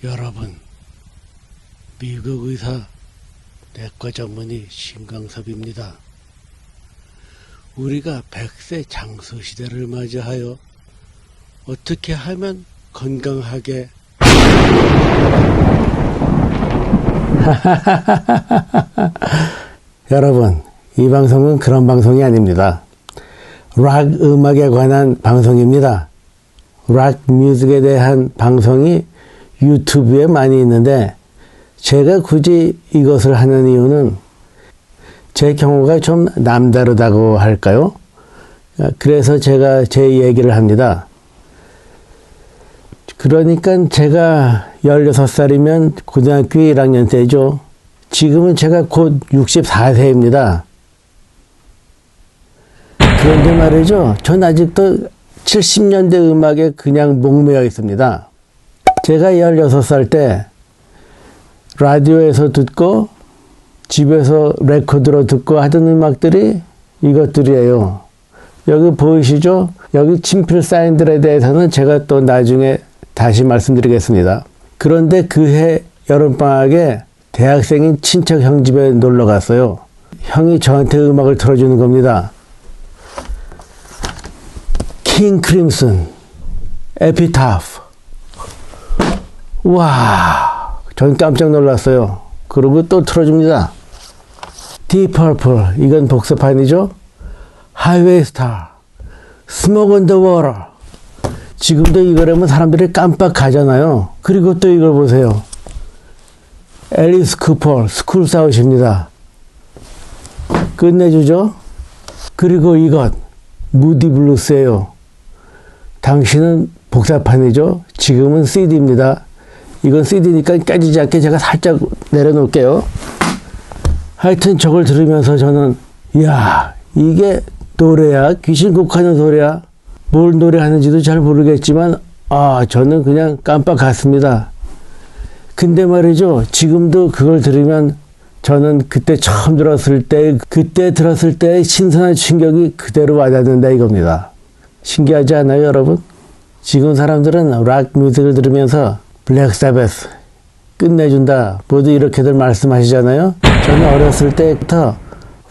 여러분, 미국 의사 내과 전문의 신강섭입니다. 우리가 100세 장수 시대를 맞이하여 어떻게 하면 건강하게 여러분, 이 방송은 그런 방송이 아닙니다. 락 음악에 관한 방송입니다. 락 뮤직에 대한 방송이 유튜브에 많이 있는데 제가 굳이 이것을 하는 이유는 제 경우가 좀 남다르다고 할까요? 그래서 제가 제 얘기를 합니다. 그러니까 제가 16살이면 고등학교 1학년 때죠. 지금은 제가 곧 64세입니다. 그런데 말이죠. 전 아직도 70년대 음악에 그냥 목매어 있습니다. 제가 16살 때 라디오에서 듣고 집에서 레코드로 듣고 하던 음악들이 이것들이에요. 여기 보이시죠? 여기 친필 사인들에 대해서는 제가 또 나중에 다시 말씀드리겠습니다. 그런데 그해 여름방학에 대학생인 친척 형 집에 놀러 갔어요. 형이 저한테 음악을 틀어주는 겁니다. 킹 크림슨, 에피타프. 와, 전 깜짝 놀랐어요. 그리고 또 틀어줍니다. 딥 퍼플, 이건 복사판이죠. 하이웨이 스타, 스모크 온 더 워터. 지금도 이거라면 사람들이 깜빡하잖아요. 그리고 또 이걸 보세요. 앨리스 쿠퍼, 스쿨스 아웃입니다. 끝내주죠. 그리고 이것, 무디 블루스예요. 당시는 복사판이죠. 지금은 CD입니다. 이건 CD니까 깨지지 않게 제가 살짝 내려놓을게요. 하여튼 저걸 들으면서 저는 이야, 이게 노래야? 귀신 곡하는 소리야? 뭘 노래하는지도 잘 모르겠지만 저는 그냥 깜빡했습니다. 근데 말이죠. 지금도 그걸 들으면 저는 그때 처음 들었을 때 그때 들었을 때의 신선한 충격이 그대로 와닿는다 이겁니다. 신기하지 않아요, 여러분? 지금 사람들은 락 뮤직을 들으면서 블랙 사바스 끝내준다 모두 이렇게들 말씀하시잖아요. 저는 어렸을 때부터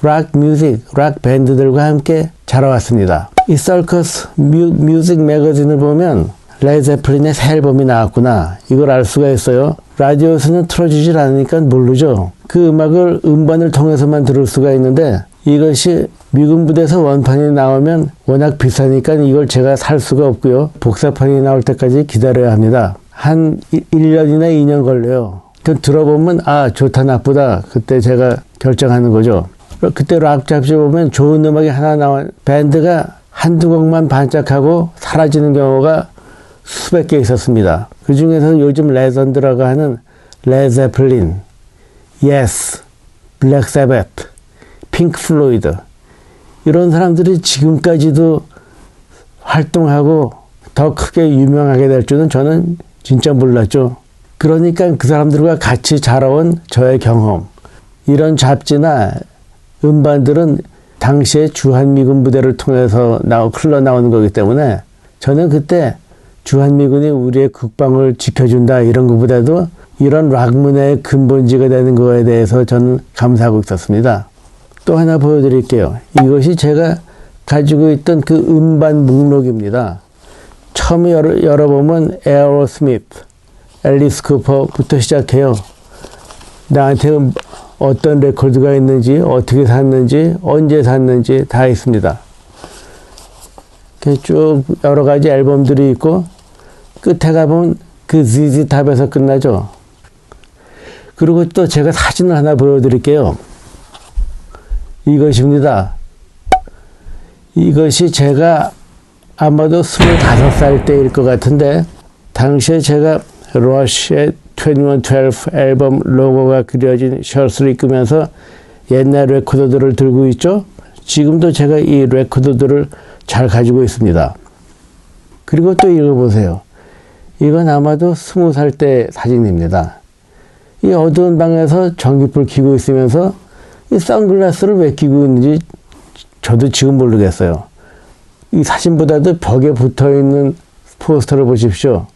락 뮤직, 락 밴드들과 함께 자라왔습니다. 이 서커스 뮤직 매거진을 보면 레드 제플린의 새 앨범이 나왔구나 이걸 알 수가 있어요. 라디오에서는 틀어주질 않으니까 모르죠. 그 음악을 음반을 통해서만 들을 수가 있는데 이것이 미군 부대에서 원판이 나오면 워낙 비싸니까 이걸 제가 살 수가 없고요. 복사판이 나올 때까지 기다려야 합니다. 한 1년이나 2년 걸려요. 들어보면 좋다 나쁘다 그때 제가 결정하는 거죠. 그때 락 잡지 보면 좋은 음악이 하나 나온 밴드가 한두 곡만 반짝하고 사라지는 경우가 수백 개 있었습니다. 그 중에서 요즘 레전드라고 하는 레드 제플린, 예스, 블랙 사바스, 핑크 플로이드 이런 사람들이 지금까지도 활동하고 더 크게 유명하게 될 줄은 저는 진짜 몰랐죠. 그러니까 그 사람들과 같이 자라온 저의 경험, 이런 잡지나 음반들은 당시에 주한미군 부대를 통해서 흘러나오는 거기 때문에 저는 그때 주한미군이 우리의 국방을 지켜준다 이런 것보다도 이런 락 문화의 근본지가 되는 거에 대해서 저는 감사하고 있었습니다. 또 하나 보여드릴게요. 이것이 제가 가지고 있던 그 음반 목록입니다. 처음에 열어보면 에어로스미스, 앨리스 쿠퍼부터 시작해요. 나한테 어떤 레코드가 있는지, 어떻게 샀는지, 언제 샀는지 다 있습니다. 쭉 여러 가지 앨범들이 있고 끝에 가보면 그 ZZ 탑에서 끝나죠. 그리고 또 제가 사진을 하나 보여드릴게요. 이것입니다. 이것이 제가 아마도 25살 때일 것 같은데 당시에 제가 러쉬의 2112 앨범 로고가 그려진 셔츠를 입으면서 옛날 레코더들을 들고 있죠. 지금도 제가 이 레코더들을 잘 가지고 있습니다. 그리고 또 이거 보세요. 이건 아마도 20살 때 사진입니다. 이 어두운 방에서 전기불 켜고 있으면서 이 선글라스를 왜 끼고 있는지 저도 지금 모르겠어요. 이 사진보다도 벽에 붙어있는 포스터를 보십시오.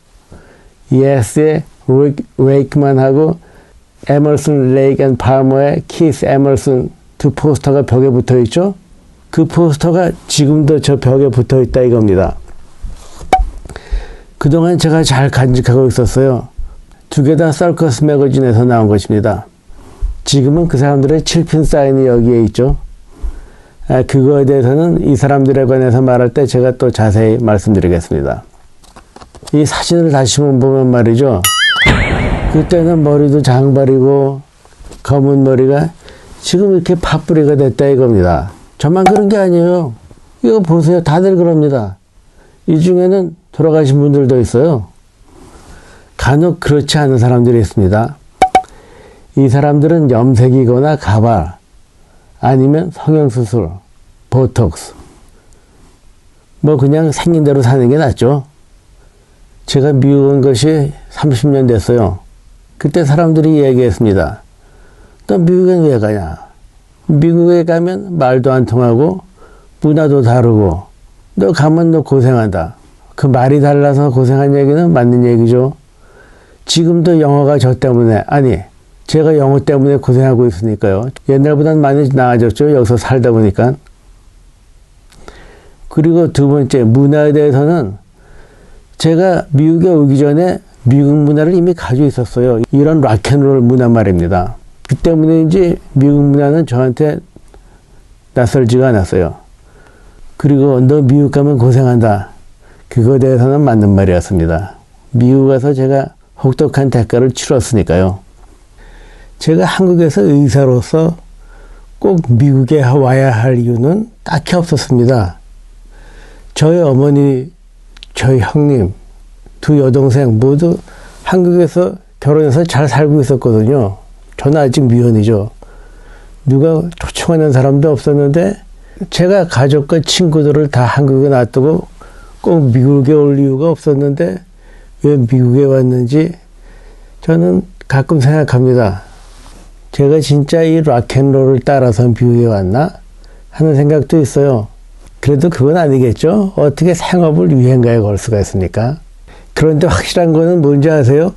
예스의 웨이크만하고 에머슨, 레이크 앤 팔머의 키스 에머슨 두 포스터가 벽에 붙어 있죠. 그 포스터가 지금도 저 벽에 붙어 있다 이겁니다. 그동안 제가 잘 간직하고 있었어요. 두 개 다 서커스 매거진에서 나온 것입니다. 지금은 그 사람들의 칠핀 사인이 여기에 있죠. 그거에 대해서는 이 사람들에 관해서 말할 때 제가 또 자세히 말씀드리겠습니다. 이 사진을 다시 보면 말이죠. 그때는 머리도 장발이고 검은 머리가 지금 이렇게 팥뿌리가 됐다 이겁니다. 저만 그런 게 아니에요. 이거 보세요. 다들 그럽니다. 이 중에는 돌아가신 분들도 있어요. 간혹 그렇지 않은 사람들이 있습니다. 이 사람들은 염색이거나 가발 아니면 성형수술, 보톡스 뭐 그냥 생긴 대로 사는 게 낫죠. 제가 미국 온 것이 30년 됐어요. 그때 사람들이 얘기했습니다. 너 미국엔 왜 가냐? 미국에 가면 말도 안 통하고 문화도 다르고 너 가면 너 고생한다. 그 말이 달라서 고생한 얘기는 맞는 얘기죠. 지금도 영어가 저 때문에 아니 제가 영어 때문에 고생하고 있으니까요. 옛날보다는 많이 나아졌죠. 여기서 살다 보니까. 그리고 두 번째 문화에 대해서는 제가 미국에 오기 전에 미국 문화를 이미 가지고 있었어요. 이런 락앤롤 문화 말입니다. 그 때문인지 미국 문화는 저한테 낯설지가 않았어요. 그리고 너 미국 가면 고생한다. 그거에 대해서는 맞는 말이었습니다. 미국 가서 제가 혹독한 대가를 치렀으니까요. 제가 한국에서 의사로서 꼭 미국에 와야 할 이유는 딱히 없었습니다. 저희 어머니, 저희 형님, 두 여동생 모두 한국에서 결혼해서 잘 살고 있었거든요. 저는 아직 미혼이죠. 누가 초청하는 사람도 없었는데 제가 가족과 친구들을 다 한국에 놔두고 꼭 미국에 올 이유가 없었는데 왜 미국에 왔는지 저는 가끔 생각합니다. 제가 진짜 이 락앤롤을 따라서 미국에 왔나 하는 생각도 있어요. 그래도 그건 아니겠죠. 어떻게 생업을 유행가에 걸 수가 있습니까? 그런데 확실한 거는 뭔지 아세요?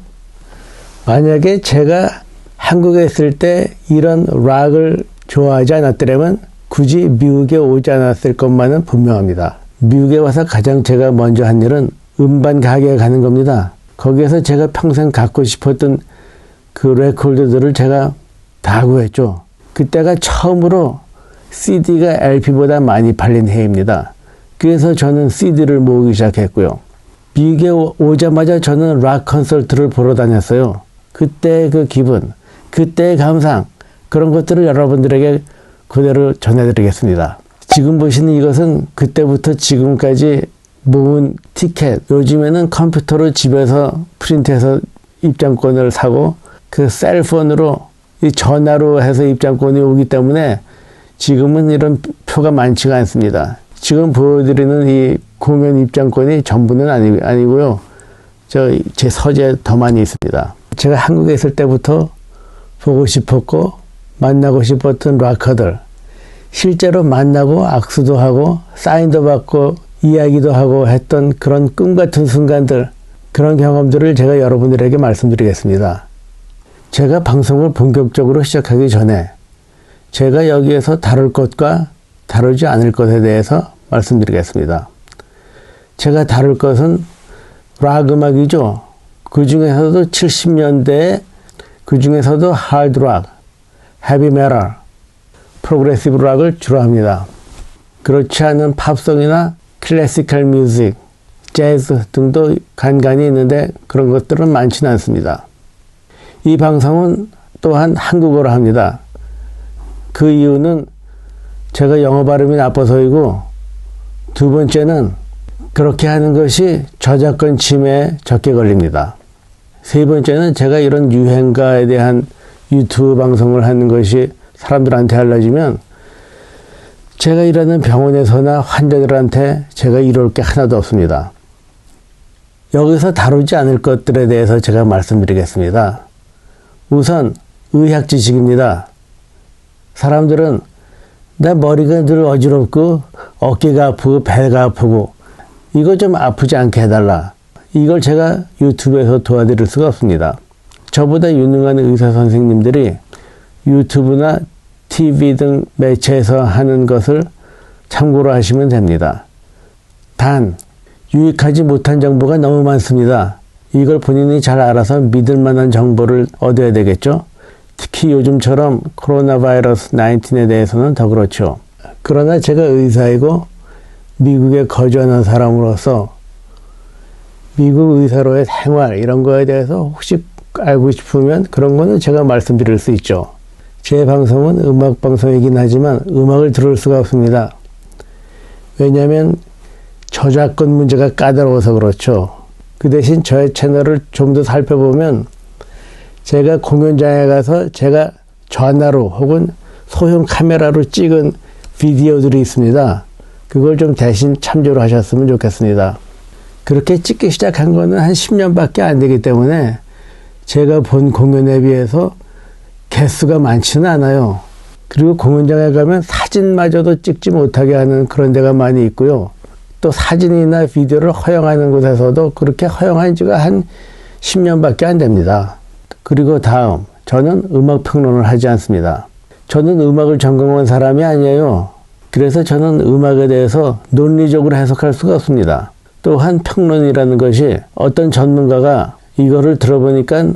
만약에 제가 한국에 있을 때 이런 락을 좋아하지 않았더라면 굳이 미국에 오지 않았을 것만은 분명합니다. 미국에 와서 가장 제가 먼저 한 일은 음반 가게에 가는 겁니다. 거기에서 제가 평생 갖고 싶었던 그 레코드들을 제가 다 구했죠. 그때가 처음으로 CD가 LP보다 많이 팔린 해입니다. 그래서 저는 CD를 모으기 시작했고요. 미국에 오자마자 저는 락 콘서트를 보러 다녔어요. 그때의 그 기분, 그때의 감상, 그런 것들을 여러분들에게 그대로 전해드리겠습니다. 지금 보시는 이것은 그때부터 지금까지 모은 티켓, 요즘에는 컴퓨터로 집에서 프린트해서 입장권을 사고 그 셀폰으로 이 전화로 해서 입장권이 오기 때문에 지금은 이런 표가 많지가 않습니다. 지금 보여드리는 이 공연 입장권이 전부는 아니고요. 제 서재에 더 많이 있습니다. 제가 한국에 있을 때부터 보고 싶었고 만나고 싶었던 락커들, 실제로 만나고 악수도 하고 사인도 받고 이야기도 하고 했던 그런 꿈 같은 순간들, 그런 경험들을 제가 여러분들에게 말씀드리겠습니다. 제가 방송을 본격적으로 시작하기 전에 제가 여기에서 다룰 것과 다루지 않을 것에 대해서 말씀드리겠습니다. 제가 다룰 것은 락 음악이죠. 그 중에서도 70년대에 그 중에서도 하드 락, 헤비 메탈, 프로그레시브 락을 주로 합니다. 그렇지 않은 팝송이나 클래시컬 뮤직, 재즈 등도 간간히 있는데 그런 것들은 많지는 않습니다. 이 방송은 또한 한국어로 합니다. 그 이유는 제가 영어 발음이 나빠서이고 두 번째는 그렇게 하는 것이 저작권 침해에 적게 걸립니다. 세 번째는 제가 이런 유행가에 대한 유튜브 방송을 하는 것이 사람들한테 알려지면 제가 일하는 병원에서나 환자들한테 제가 이럴 게 하나도 없습니다. 여기서 다루지 않을 것들에 대해서 제가 말씀드리겠습니다. 우선 의학 지식입니다. 사람들은 내 머리가 늘 어지럽고 어깨가 아프고 배가 아프고 이거 좀 아프지 않게 해달라. 이걸 제가 유튜브에서 도와드릴 수가 없습니다. 저보다 유능한 의사 선생님들이 유튜브나 TV 등 매체에서 하는 것을 참고로 하시면 됩니다. 단, 유익하지 못한 정보가 너무 많습니다. 이걸 본인이 잘 알아서 믿을 만한 정보를 얻어야 되겠죠? 특히 요즘처럼 코로나 바이러스 19에 대해서는 더 그렇죠. 그러나 제가 의사이고 미국에 거주하는 사람으로서 미국 의사로의 생활 이런 거에 대해서 혹시 알고 싶으면 그런 거는 제가 말씀드릴 수 있죠. 제 방송은 음악 방송이긴 하지만 음악을 들을 수가 없습니다. 왜냐하면 저작권 문제가 까다로워서 그렇죠. 그 대신 저의 채널을 좀 더 살펴보면 제가 공연장에 가서 제가 전화로 혹은 소형 카메라로 찍은 비디오들이 있습니다. 그걸 좀 대신 참조를 하셨으면 좋겠습니다. 그렇게 찍기 시작한 거는 한 10년밖에 안 되기 때문에 제가 본 공연에 비해서 개수가 많지는 않아요. 그리고 공연장에 가면 사진마저도 찍지 못하게 하는 그런 데가 많이 있고요. 또 사진이나 비디오를 허용하는 곳에서도 그렇게 허용한 지가 한 10년밖에 안 됩니다. 그리고 다음, 저는 음악 평론을 하지 않습니다. 저는 음악을 전공한 사람이 아니에요. 그래서 저는 음악에 대해서 논리적으로 해석할 수가 없습니다. 또한 평론이라는 것이 어떤 전문가가 이거를 들어보니까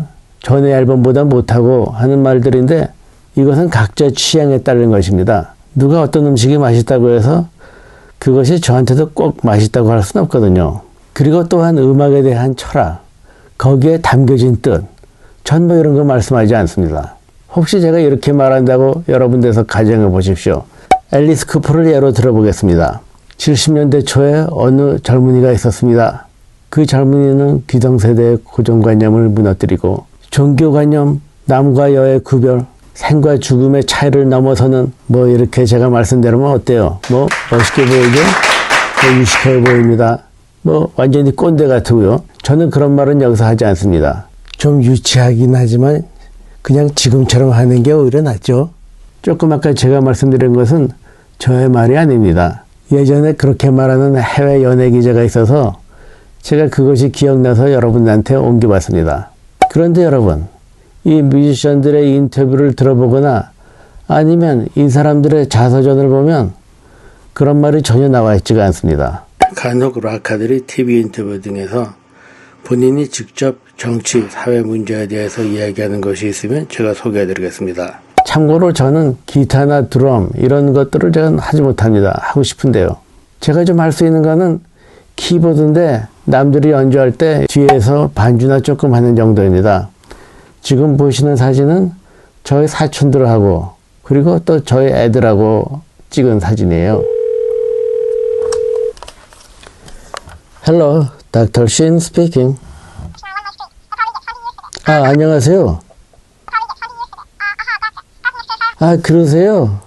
전에 앨범보다 못하고 하는 말들인데 이것은 각자 취향에 따른 것입니다. 누가 어떤 음식이 맛있다고 해서 그것이 저한테도 꼭 맛있다고 할 수는 없거든요. 그리고 또한 음악에 대한 철학, 거기에 담겨진 뜻, 전 뭐 이런 거 말씀하지 않습니다. 혹시 제가 이렇게 말한다고 여러분들께서 가정해 보십시오. 앨리스 쿠퍼를 예로 들어보겠습니다. 70년대 초에 어느 젊은이가 있었습니다. 그 젊은이는 기성세대의 고정관념을 무너뜨리고 종교관념, 남과 여의 구별, 생과 죽음의 차이를 넘어서는 뭐 이렇게 제가 말씀드리면 어때요? 뭐 멋있게 보이죠? 뭐 유식해 보입니다. 뭐 완전히 꼰대 같고요. 저는 그런 말은 여기서 하지 않습니다. 좀 유치하긴 하지만 그냥 지금처럼 하는 게 오히려 낫죠. 조금 아까 제가 말씀드린 것은 저의 말이 아닙니다. 예전에 그렇게 말하는 해외 연예 기자가 있어서 제가 그것이 기억나서 여러분한테 옮겨봤습니다. 그런데 여러분, 이 뮤지션들의 인터뷰를 들어보거나 아니면 이 사람들의 자서전을 보면 그런 말이 전혀 나와 있지가 않습니다. 간혹 락카들이 TV 인터뷰 등에서 본인이 직접 정치, 사회 문제에 대해서 이야기하는 것이 있으면 제가 소개해드리겠습니다. 참고로 저는 기타나 드럼 이런 것들을 제가 하지 못합니다. 하고 싶은데요. 제가 좀 할 수 있는 거는 키보드인데 남들이 연주할 때 뒤에서 반주나 조금 하는 정도입니다. 지금 보시는 사진은 저희 사촌들하고 그리고 또 저희 애들하고 찍은 사진이에요. Hello, Dr. Shin speaking. 아, 안녕하세요. 아, 그러세요?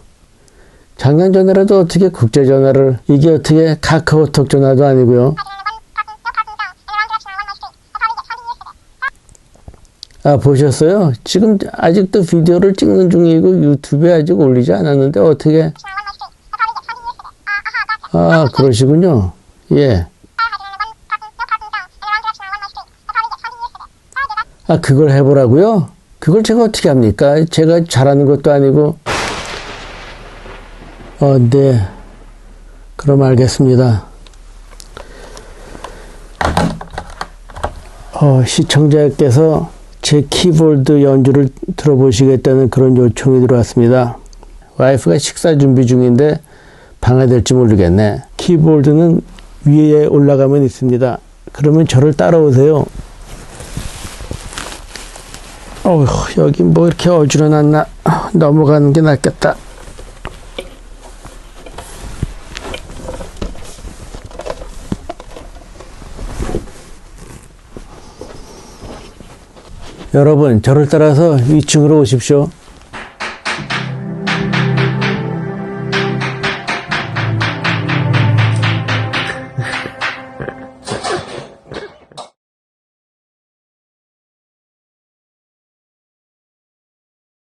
작년 전에라도 어떻게 국제 전화를, 이게 어떻게 카카오톡 전화도 아니고요. 아, 보셨어요? 지금 아직도 비디오를 찍는 중이고 유튜브에 아직 올리지 않았는데 어떻게? 아, 그러시군요. 예. 아, 그걸 해보라고요? 그걸 제가 어떻게 합니까? 제가 잘하는 것도 아니고. 네. 그럼 알겠습니다. 시청자께서 제 키보드 연주를 들어보시겠다는 그런 요청이 들어왔습니다. 와이프가 식사 준비 중인데 방해될지 모르겠네. 키보드는 위에 올라가면 있습니다. 그러면 저를 따라오세요. 여기 뭐 이렇게 어지러놨나? 넘어가는 게 낫겠다. 여러분, 저를 따라서 2층으로 오십시오.